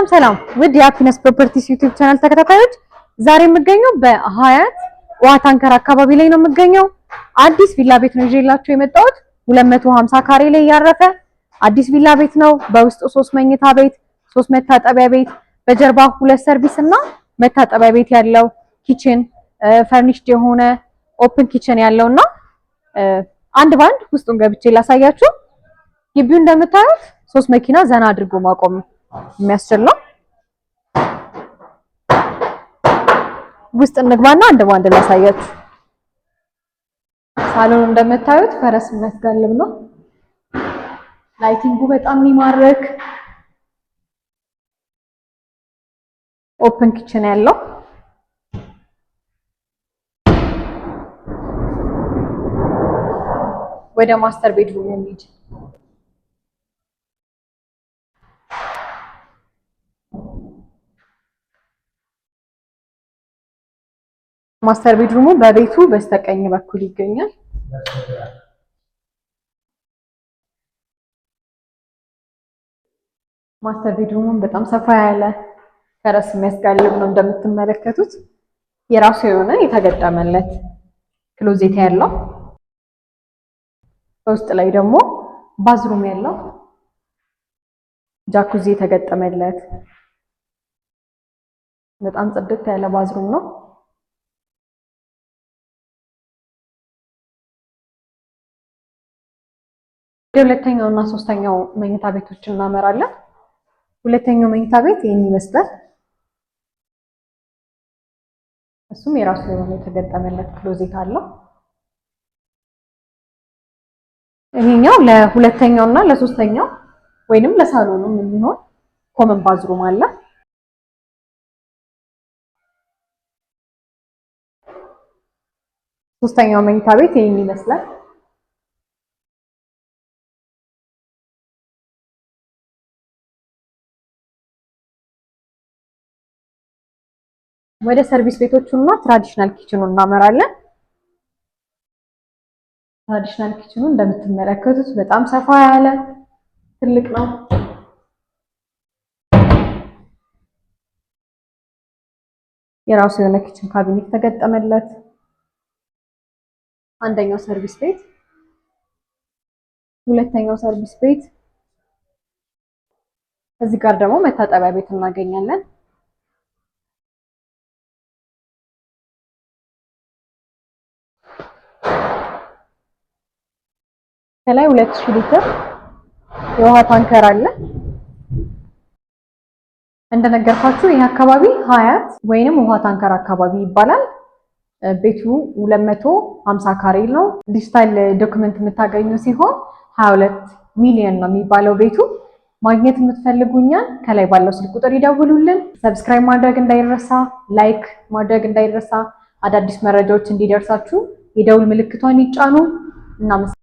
ሰላም ውድ የሀፒነስ ፕሮፐርቲስ ዩቲዩብ ቻናል ተከታታዮች፣ ዛሬ የምገኘው በሀያት ውሃ ታንከር አካባቢ ላይ ነው የምገኘው። አዲስ ቪላ ቤት ነው ይዤላችሁ የመጣሁት። 250 ካሬ ላይ ያረፈ አዲስ ቪላ ቤት ነው። በውስጡ 3 መኝታ ቤት፣ 3 መታጠቢያ ቤት፣ በጀርባ 2 ሰርቪስ እና መታጠቢያ ቤት ያለው ኪችን፣ ፈርኒሽድ የሆነ ኦፕን ኪችን ያለውና አንድ ባንድ ውስጡን ገብቼ ላሳያችሁ። ግቢው እንደምታዩት 3 መኪና ዘና አድርጎ ማቆም የሚያስችል ነው። ውስጥ እንግባና አንድ ባንድ ላሳያችሁ። ሳሎኑ እንደምታዩት ፈረስ የሚያስጋልብ ነው። ላይቲንጉ በጣም የሚማርክ ኦፕን ኪችን ያለው ወደ ማስተር ቤድሩም የሚሄድ ማስተር ቤድሩሙ በቤቱ በስተቀኝ በኩል ይገኛል። ማስተር ቤድሩሙን በጣም ሰፋ ያለ ፈረስ የሚያስጋልብ ነው። እንደምትመለከቱት የራሱ የሆነ የተገጠመለት ክሎዜት ያለው፣ በውስጥ ላይ ደግሞ ባዝሩም ያለው ጃኩዚ የተገጠመለት በጣም ጽድት ያለ ባዝሩም ነው። ሁለተኛው እና ሶስተኛው መኝታ ቤቶችን እናመራለን። ሁለተኛው መኝታ ቤት ይሄን ይመስላል። እሱም የራሱ የሆነ የተገጠመለት ክሎዜት አለው። ይሄኛው ለሁለተኛው እና ለሶስተኛው ወይንም ለሳሎኑ የሚሆን ኮመን ባዝሩም አለ። ሶስተኛው መኝታ ቤት ይሄን ይመስላል። ወደ ሰርቪስ ቤቶቹና ትራዲሽናል ኪችኑ እናመራለን። ትራዲሽናል ኪችኑ እንደምትመለከቱት በጣም ሰፋ ያለ ትልቅ ነው። የራሱ የሆነ ኪችን ካቢኔት ተገጠመለት። አንደኛው ሰርቪስ ቤት፣ ሁለተኛው ሰርቪስ ቤት፣ እዚህ ጋር ደግሞ መታጠቢያ ቤት እናገኛለን። ከላይ 2000 ሊትር የውሃ ታንከር አለ። እንደነገርኳችሁ ይሄ አካባቢ ሀያት ወይንም ውሃ ታንከር አካባቢ ይባላል። ቤቱ 250 ካሬ ነው። ዲጂታል ዶክመንት የምታገኙ ሲሆን 22 ሚሊዮን ነው የሚባለው ቤቱ። ማግኘት የምትፈልጉኛል ከላይ ባለው ስልክ ቁጥር ይደውሉልን። ሰብስክራይብ ማድረግ እንዳይረሳ፣ ላይክ ማድረግ እንዳይረሳ። አዳዲስ መረጃዎች እንዲደርሳችሁ የደውል ምልክቷን ይጫኑ። እናመሰግናለን።